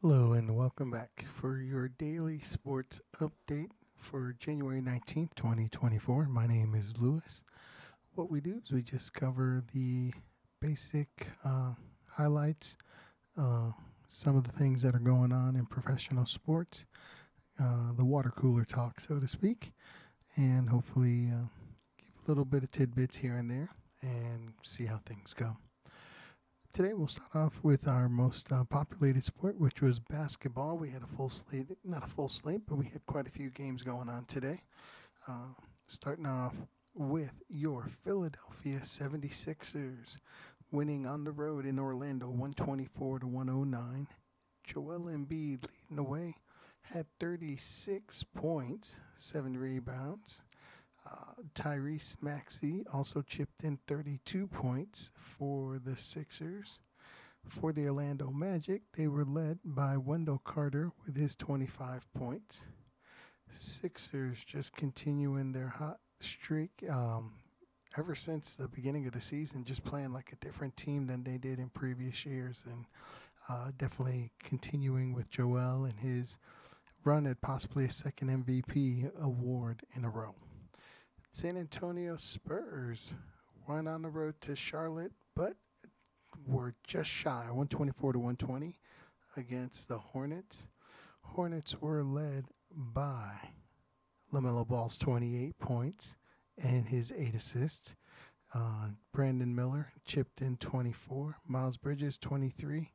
Hello and welcome back for your daily sports update for January 19th, 2024. My name is Lewis. What we do is we just cover the basic highlights, uh, some of the things that are going on in professional sports, the water cooler talk, so to speak, and hopefully give a little bit of tidbits here and there and see how things go. Today we'll start off with our most populated sport, which was basketball. We had a full slate, not a full slate, but we had quite a few games going on today. Starting off with your Philadelphia 76ers winning on the road in Orlando 124 to 109. Joel Embiid leading the way, had 36 points, 7 rebounds. Tyrese Maxey also chipped in 32 points for the Sixers. For the Orlando Magic, they were led by Wendell Carter with his 25 points. Sixers just continuing their hot streak ever since the beginning of the season, just playing like a different team than they did in previous years, and definitely continuing with Joel and his run at possibly a second MVP award in a row. San Antonio Spurs went on the road to Charlotte, but were just shy, 124 to 120 against the Hornets. Hornets were led by LaMelo Ball's 28 points and his 8 assists. Brandon Miller chipped in 24. Miles Bridges 23.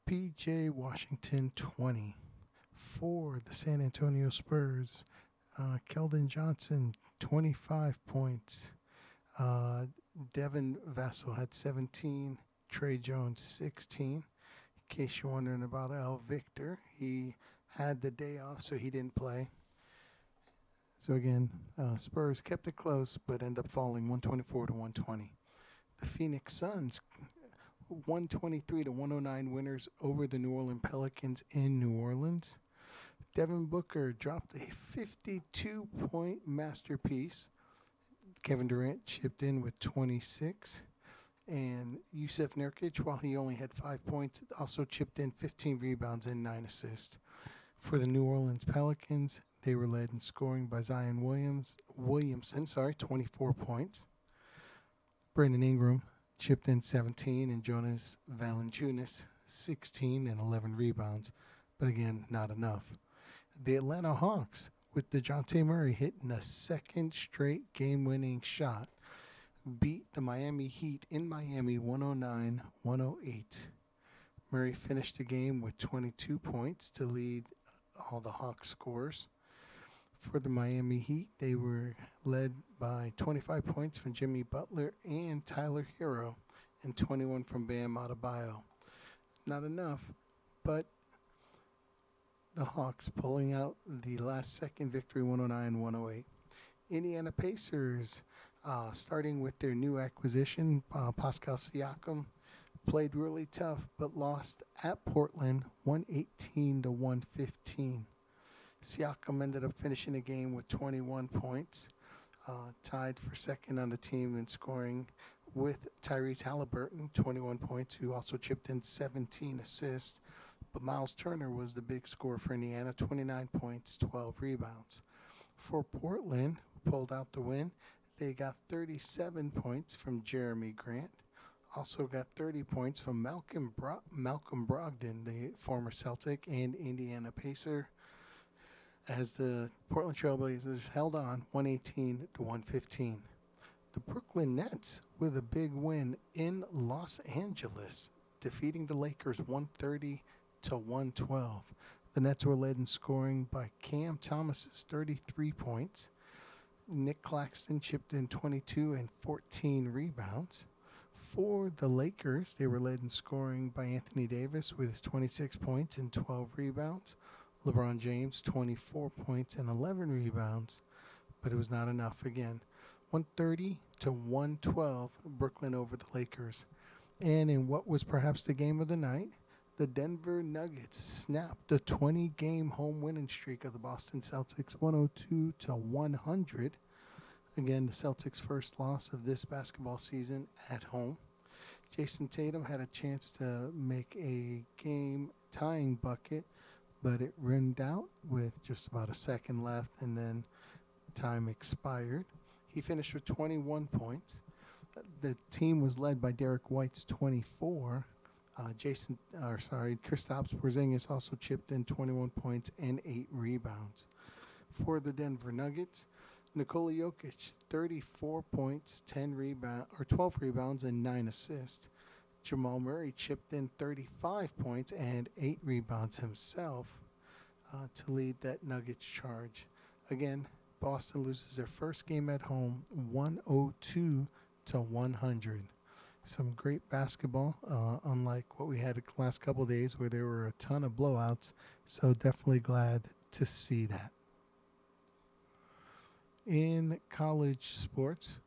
P.J. Washington 20. For the San Antonio Spurs, Keldon Johnson 25 points. Devin Vassell had 17. Trey Jones 16. In case you're wondering about Al Victor, he had the day off, so he didn't play. So again, Spurs kept it close, but ended up falling 124 to 120. The Phoenix Suns 123 to 109 winners over the New Orleans Pelicans in New Orleans. Devin Booker dropped a 52-point masterpiece. Kevin Durant chipped in with 26. And Yusuf Nurkic, while he only had 5 points, also chipped in 15 rebounds and 9 assists. For the New Orleans Pelicans, they were led in scoring by Zion Williamson, 24 points. Brandon Ingram chipped in 17, and Jonas Valanciunas 16 and 11 rebounds. But again, not enough. The Atlanta Hawks, with DeJounte Murray hitting a second straight game-winning shot, beat the Miami Heat in Miami 109-108. Murray finished the game with 22 points to lead all the Hawks scores. For the Miami Heat, they were led by 25 points from Jimmy Butler and Tyler Hero and 21 from Bam Adebayo. Not enough, but the Hawks pulling out the last-second victory, 109-108. Indiana Pacers, starting with their new acquisition, Pascal Siakam, played really tough but lost at Portland, 118 to 115. Siakam ended up finishing the game with 21 points, tied for second on the team in scoring with Tyrese Halliburton, 21 points, who also chipped in 17 assists. But Miles Turner was the big scorer for Indiana, 29 points, 12 rebounds. For Portland, who pulled out the win, they got 37 points from Jeremy Grant. Also got 30 points from Malcolm Brogdon, the former Celtic and Indiana Pacer, as the Portland Trailblazers held on 118 to 115. The Brooklyn Nets with a big win in Los Angeles, defeating the Lakers 130 to 112. The Nets were led in scoring by Cam Thomas's 33 points. Nick Claxton chipped in 22 and 14 rebounds. For the Lakers, they were led in scoring by Anthony Davis with his 26 points and 12 rebounds. LeBron James, 24 points and 11 rebounds, but it was not enough again. 130 to 112, Brooklyn over the Lakers. And in what was perhaps the game of the night, the Denver Nuggets snapped the 20-game home winning streak of the Boston Celtics, 102 to 100. Again, the Celtics' first loss of this basketball season at home. Jason Tatum had a chance to make a game-tying bucket, but it rimmed out with just about a second left, and then time expired. He finished with 21 points. The team was led by Derek White's 24. Kristaps Porzingis also chipped in 21 points and 8 rebounds. For the Denver Nuggets, Nikola Jokic, 34 points, 12 rebounds, and 9 assists. Jamal Murray chipped in 35 points and 8 rebounds himself to lead that Nuggets charge. Again, Boston loses their first game at home, 102 to 100. Some great basketball, unlike what we had the last couple of days where there were a ton of blowouts. So definitely glad to see that. In college sports,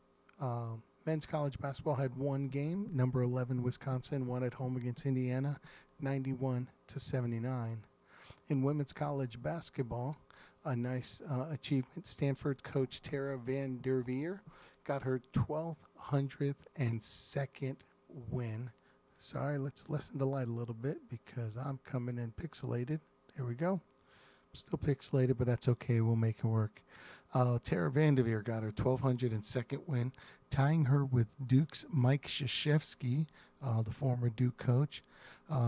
men's college basketball had one game. Number 11 Wisconsin won at home against Indiana, 91 to 79. In women's college basketball, a nice achievement. Stanford coach Tara Van Der Veer got her 1,202nd win. Sorry, let's lessen the light a little bit because I'm coming in pixelated. There we go. Still pixelated, but that's okay. We'll make it work. Tara Van Der Veer got her 1,202nd win, tying her with Duke's Mike Krzyzewski, the former Duke coach,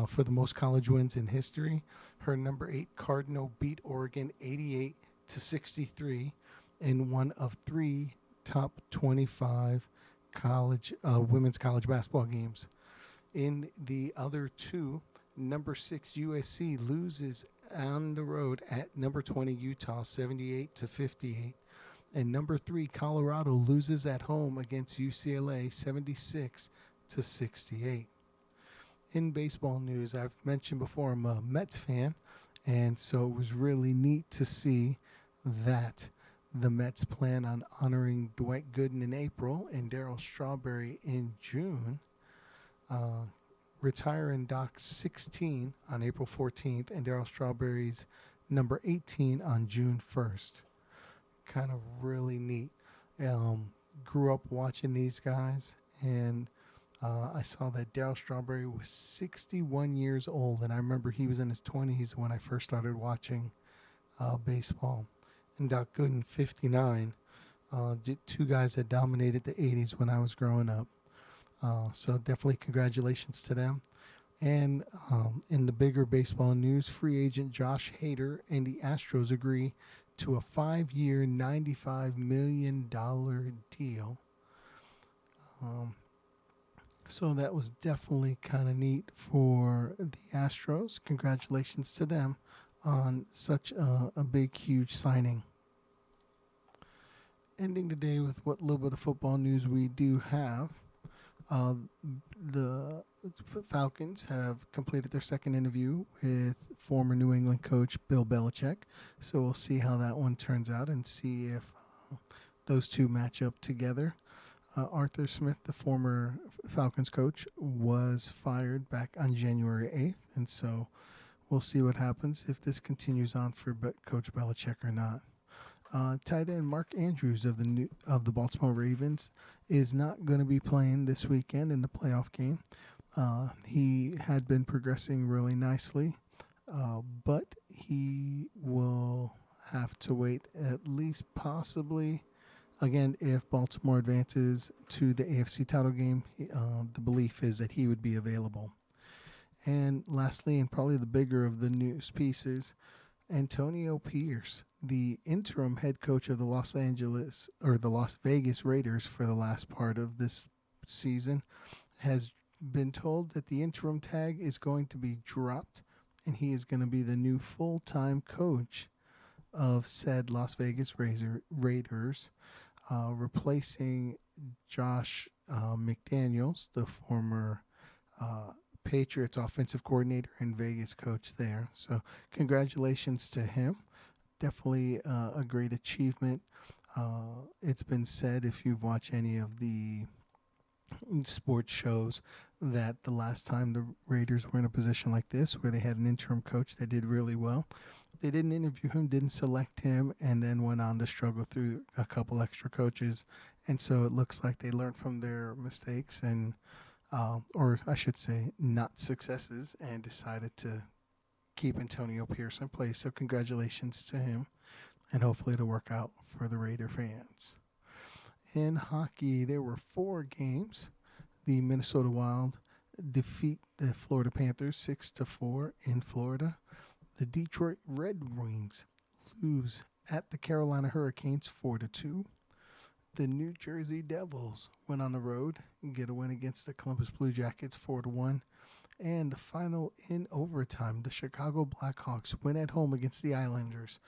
for the most college wins in history. Her number 8 Cardinal beat Oregon 88 to 63 in one of 3 top 25 women's college basketball games. In the other 2, number 6 USC loses on the road at number 20 Utah 78 to 58, and number 3 Colorado loses at home against UCLA 76 to 68. In baseball news, I've mentioned before I'm a Mets fan, and so it was really neat to see that the Mets plan on honoring Dwight Gooden in April and Darryl Strawberry in June. Retiring Doc 16 on April 14th and Darryl Strawberry's number 18 on June 1st. Kind of really neat. Grew up watching these guys, and I saw that Darryl Strawberry was 61 years old, and I remember he was in his 20s when I first started watching baseball. And Doc Gooden, 59, 2 guys that dominated the 80s when I was growing up. So definitely congratulations to them. And in the bigger baseball news, free agent Josh Hader and the Astros agree to a 5-year, $95 million deal. So that was definitely kind of neat for the Astros. Congratulations to them on such a big, huge signing. Ending the day with what little bit of football news we do have. The Falcons have completed their second interview with former New England coach Bill Belichick. So we'll see how that one turns out and see if those two match up together. Arthur Smith, the former Falcons coach, was fired back on January 8th. And so we'll see what happens if this continues on for Coach Belichick or not. Tight end Mark Andrews of the Baltimore Ravens is not going to be playing this weekend in the playoff game. He had been progressing really nicely, but he will have to wait at least possibly, again, if Baltimore advances to the AFC title game, the belief is that he would be available. And lastly, and probably the bigger of the news pieces, Antonio Pierce, the interim head coach of the Las Vegas Raiders for the last part of this season, has been told that the interim tag is going to be dropped and he is going to be the new full-time coach of said Las Vegas Raiders, replacing Josh McDaniels, the former Patriots offensive coordinator and Vegas coach there. So congratulations to him. Definitely a great achievement. It's been said, if you've watched any of the sports shows, that the last time the Raiders were in a position like this where they had an interim coach that did really well, they didn't interview him, didn't select him, and then went on to struggle through a couple extra coaches. And so it looks like they learned from their mistakes and or I should say, not successes, and decided to keep Antonio Pierce in place. So congratulations to him, and hopefully it'll work out for the Raider fans. In hockey, there were 4 games. The Minnesota Wild defeat the Florida Panthers 6-4 in Florida. The Detroit Red Wings lose at the Carolina Hurricanes 4-2. The New Jersey Devils went on the road and get a win against the Columbus Blue Jackets 4-1. And the final in overtime, the Chicago Blackhawks win at home against the Islanders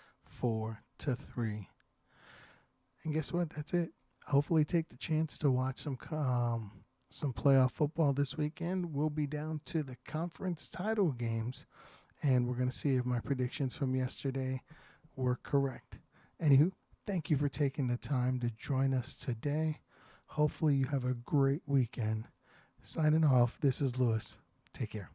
4-3. And guess what? That's it. Hopefully take the chance to watch some playoff football this weekend. We'll be down to the conference title games, and we're going to see if my predictions from yesterday were correct. Anywho, thank you for taking the time to join us today. Hopefully you have a great weekend. Signing off, this is Lewis. Take care.